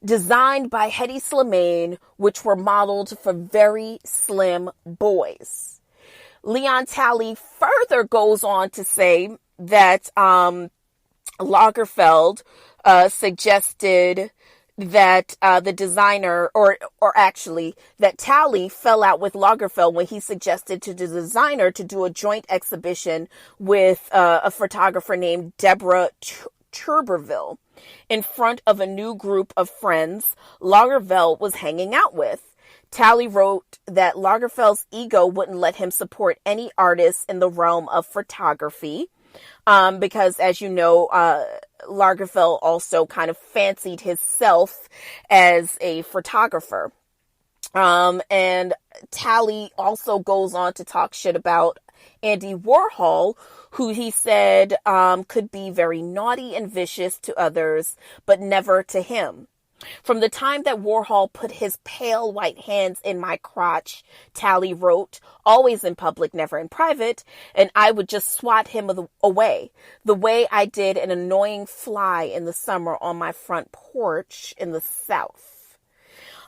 designed by Hedy Slimane, which were modeled for very slim boys. Leon Talley further goes on to say that Lagerfeld suggested that the designer, or actually that Talley fell out with Lagerfeld when he suggested to the designer to do a joint exhibition with a photographer named Deborah Turberville in front of a new group of friends Lagerfeld was hanging out with. Talley wrote that Lagerfeld's ego wouldn't let him support any artists in the realm of photography, because, as you know, Lagerfeld also kind of fancied himself as a photographer. And Talley also goes on to talk shit about Andy Warhol, who he said could be very naughty and vicious to others, but never to him. From the time that Warhol put his pale white hands in my crotch, Talley wrote, always in public, never in private, and I would just swat him away, the way I did an annoying fly in the summer on my front porch in the South.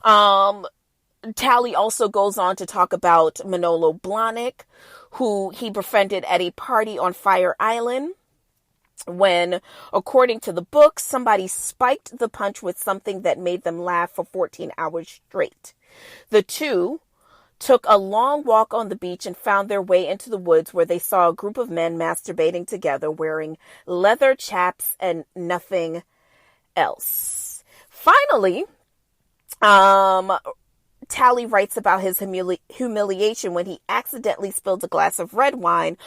Talley also goes on to talk about Manolo Blahnik, who he befriended at a party on Fire Island, when, according to the book, somebody spiked the punch with something that made them laugh for 14 hours straight. The two took a long walk on the beach and found their way into the woods, where they saw a group of men masturbating together, wearing leather chaps and nothing else. Finally, Talley writes about his humiliation when he accidentally spilled a glass of red wine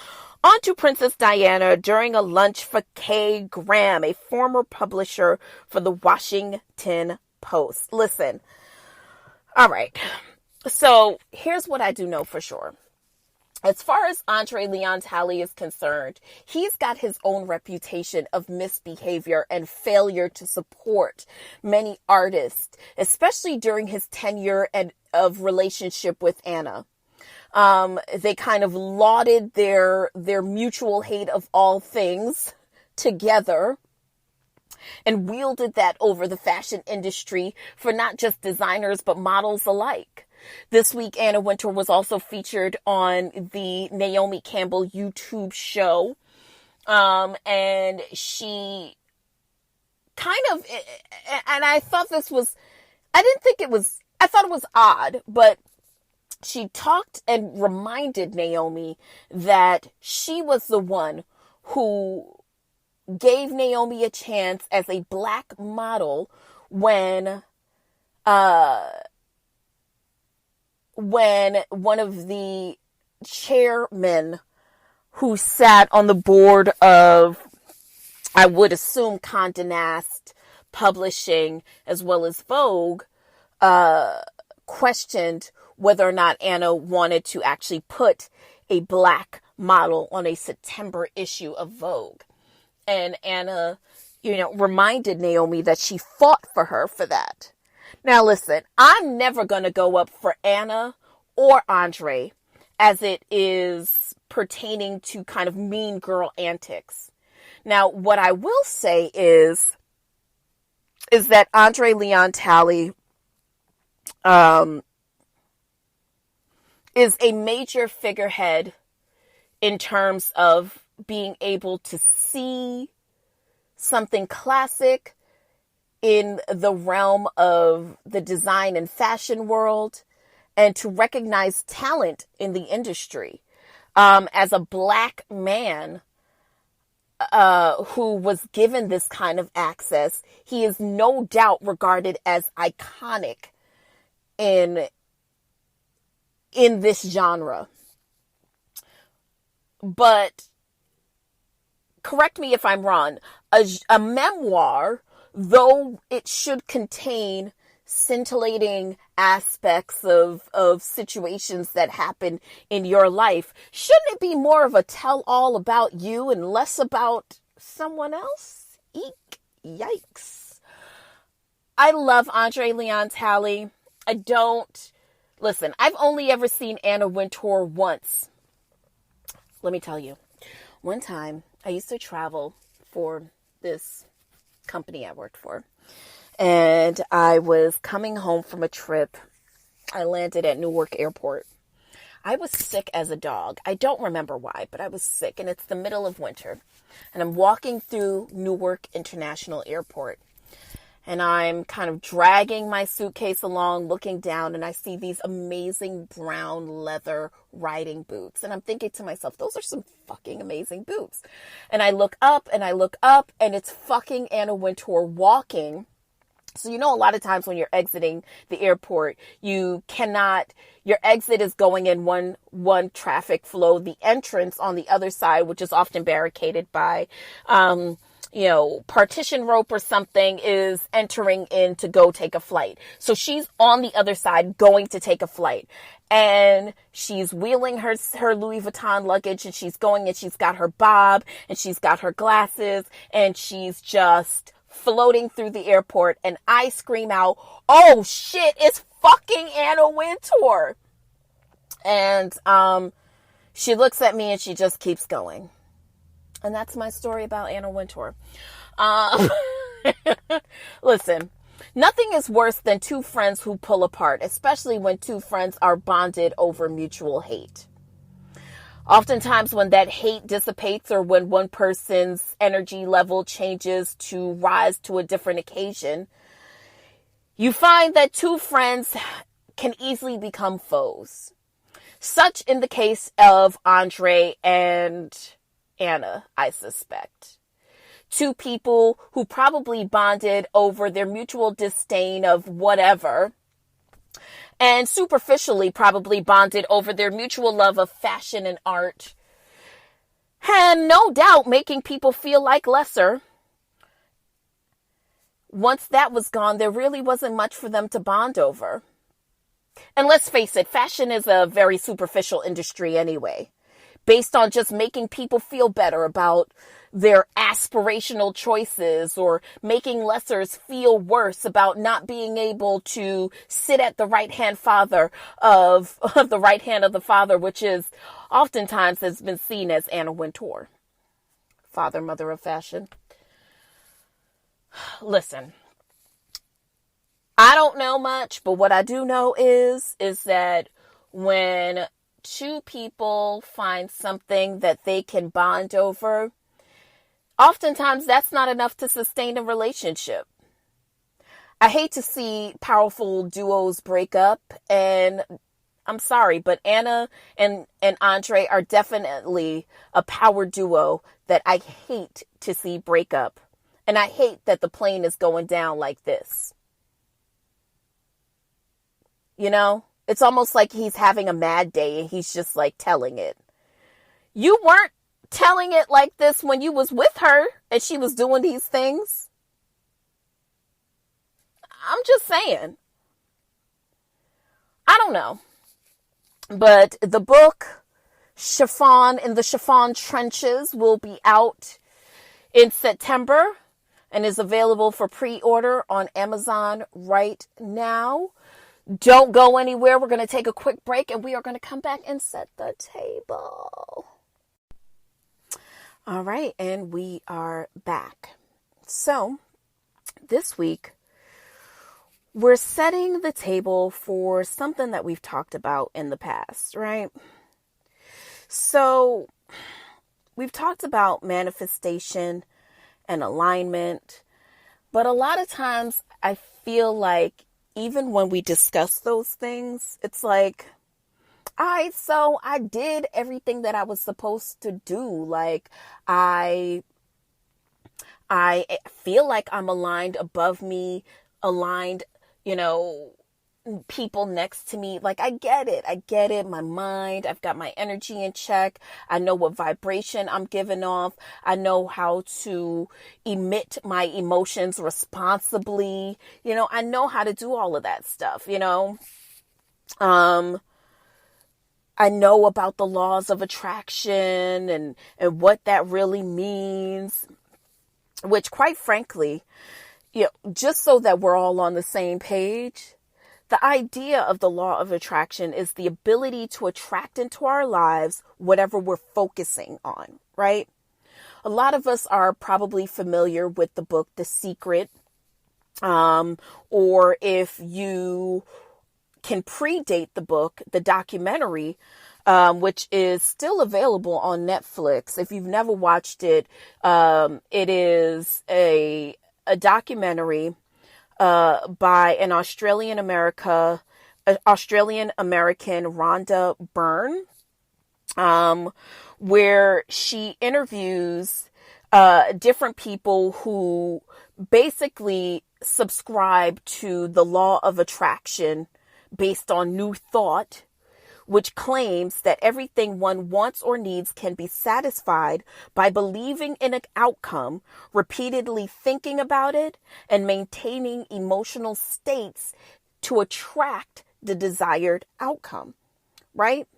onto Princess Diana during a lunch for Kay Graham, a former publisher for the Washington Post. Listen, all right, so here's what I do know for sure. As far as Andre Leon Talley is concerned, he's got his own reputation of misbehavior and failure to support many artists, especially during his tenure of relationship with Anna. They kind of lauded their mutual hate of all things together and wielded that over the fashion industry for not just designers, but models alike. This week, Anna Wintour was also featured on the Naomi Campbell YouTube show. And she kind of, and I thought I thought it was odd, but she talked and reminded Naomi that she was the one who gave Naomi a chance as a black model when one of the chairmen who sat on the board of, I would assume, Condé Nast Publishing as well as Vogue, questioned whether or not Anna wanted to actually put a black model on a September issue of Vogue. And Anna, reminded Naomi that she fought for her for that. Now listen, I'm never going to go up for Anna or Andre as it is pertaining to kind of mean girl antics. Now, what I will say is that Andre Leon Talley is a major figurehead in terms of being able to see something classic in the realm of the design and fashion world, and to recognize talent in the industry. As a black man who was given this kind of access, he is no doubt regarded as iconic in this genre. But correct me if I'm wrong, a memoir, though it should contain scintillating aspects of situations that happen in your life, shouldn't it be more of a tell-all about you and less about someone else? Eek, yikes. I love Andre Leon Talley. Listen, I've only ever seen Anna Wintour once. Let me tell you, one time I used to travel for this company I worked for. and I was coming home from a trip. I landed at Newark Airport. I was sick as a dog. I don't remember why, but I was sick, and it's the middle of winter. And I'm walking through Newark International Airport, and I'm kind of dragging my suitcase along, looking down, and I see these amazing brown leather riding boots. And I'm thinking to myself, those are some fucking amazing boots. And I look up, and it's fucking Anna Wintour walking. So, a lot of times when you're exiting the airport, your exit is going in one traffic flow. The entrance on the other side, which is often barricaded by, partition rope or something, is entering in to go take a flight. So she's on the other side going to take a flight, and she's wheeling her Louis Vuitton luggage, and she's going, and she's got her bob, and she's got her glasses, and she's just floating through the airport. And I scream out, "Oh shit, it's fucking Anna Wintour." And she looks at me and she just keeps going. And that's my story about Anna Wintour. Listen, nothing is worse than two friends who pull apart, especially when two friends are bonded over mutual hate. Oftentimes when that hate dissipates, or when one person's energy level changes to rise to a different occasion, you find that two friends can easily become foes. Such in the case of Andre and Anna, I suspect. Two people who probably bonded over their mutual disdain of whatever, and superficially probably bonded over their mutual love of fashion and art, and no doubt making people feel like lesser. Once that was gone, there really wasn't much for them to bond over. And let's face it, fashion is a very superficial industry anyway, based on just making people feel better about their aspirational choices, or making lessers feel worse about not being able to sit at the right hand of the father, which is oftentimes has been seen as Anna Wintour, father, mother of fashion. Listen, I don't know much, but what I do know is that when two people find something that they can bond over, oftentimes that's not enough to sustain a relationship. I hate to see powerful duos break up, and I'm sorry, but Anna and Andre are definitely a power duo that I hate to see break up. And I hate that the plane is going down like this. It's almost like he's having a mad day and he's just like telling it. You weren't telling it like this when you was with her and she was doing these things. I'm just saying. I don't know. But the book in the Chiffon Trenches will be out in September and is available for pre-order on Amazon right now. Don't go anywhere. We're going to take a quick break and we are going to come back and set the table. All right, and we are back. So, this week, we're setting the table for something that we've talked about in the past, right? So, we've talked about manifestation and alignment, but a lot of times I feel like even when we discuss those things, it's like, all right, so I did everything that I was supposed to do. Like, I feel like I'm aligned above me, aligned, people next to me. Like, I get it. My mind, I've got my energy in check. I know what vibration I'm giving off. I know how to emit my emotions responsibly. I know how to do all of that stuff, I know about the laws of attraction and what that really means, which quite frankly, just so that we're all on the same page, the idea of the law of attraction is the ability to attract into our lives whatever we're focusing on, right? A lot of us are probably familiar with the book, The Secret, Or if you can predate the book, the documentary, which is still available on Netflix. If you've never watched it, it is a documentary by an Australian American Rhonda Byrne, where she interviews different people who basically subscribe to the law of attraction based on New Thought, which claims that everything one wants or needs can be satisfied by believing in an outcome, repeatedly thinking about it, and maintaining emotional states to attract the desired outcome, right?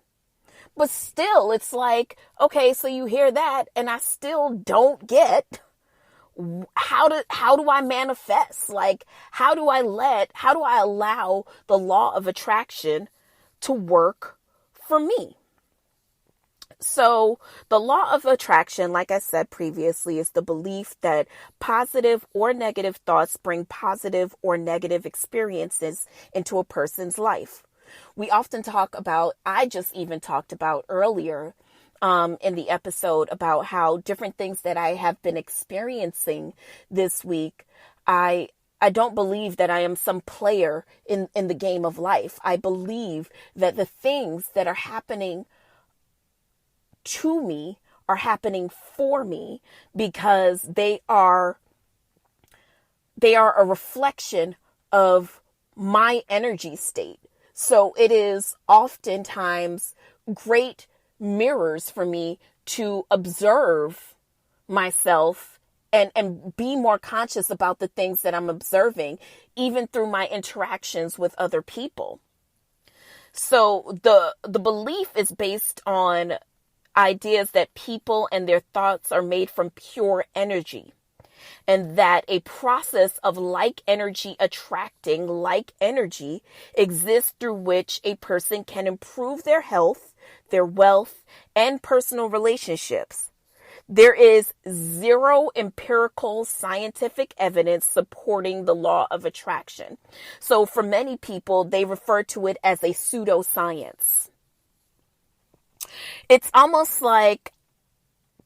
But still, it's like, okay, so you hear that, and I still don't get how do I manifest? Like, how do I allow the law of attraction to work for me? So the law of attraction, like I said previously, is the belief that positive or negative thoughts bring positive or negative experiences into a person's life. We often talk about, I just even talked about earlier in the episode about how different things that I have been experiencing this week, I don't believe that I am some player in the game of life. I believe that the things that are happening to me are happening for me because they are a reflection of my energy state. So it is oftentimes great mirrors for me to observe myself and be more conscious about the things that I'm observing, even through my interactions with other people. So the belief is based on ideas that people and their thoughts are made from pure energy, and that a process of like energy attracting like energy exists through which a person can improve their health, their wealth, and personal relationships. There is zero empirical scientific evidence supporting the law of attraction. So for many people, they refer to it as a pseudoscience. It's almost like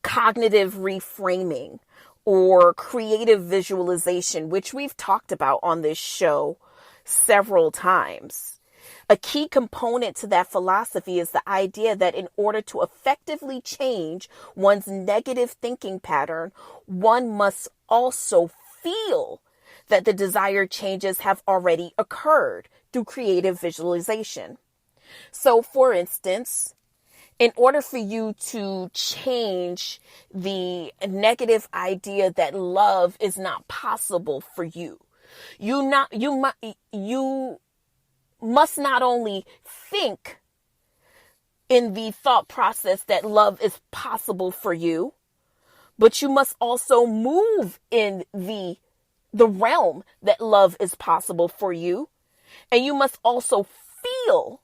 cognitive reframing or creative visualization, which we've talked about on this show several times. A key component to that philosophy is the idea that in order to effectively change one's negative thinking pattern, one must also feel that the desired changes have already occurred through creative visualization. So, for instance, in order for you to change the negative idea that love is not possible for you, you must not only think in the thought process that love is possible for you, but you must also move in the realm that love is possible for you. And you must also feel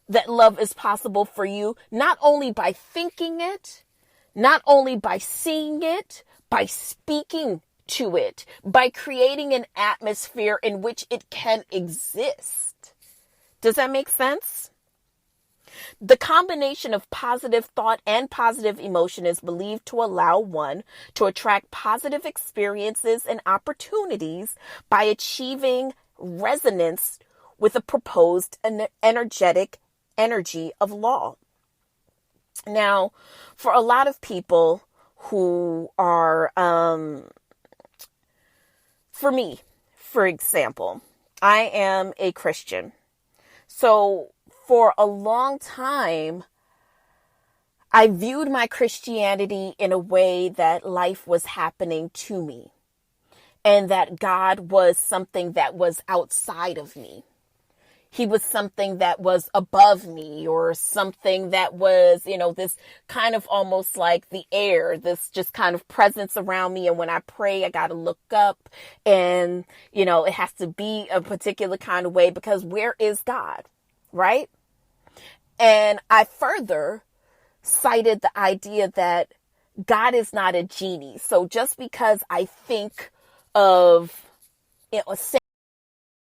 that love is possible for you, not only by thinking it, not only by seeing it, by speaking to it, by creating an atmosphere in which it can exist. Does that make sense? The combination of positive thought and positive emotion is believed to allow one to attract positive experiences and opportunities by achieving resonance with a proposed energetic energy of law. Now, for a lot of people who are, for me, for example, I am a Christian. So for a long time, I viewed my Christianity in a way that life was happening to me and that God was something that was outside of me. He was something that was above me, or something that was, this kind of almost like the air, this just kind of presence around me. And when I pray, I got to look up and, it has to be a particular kind of way because where is God? Right? And I further cited the idea that God is not a genie. So just because I think of, you know,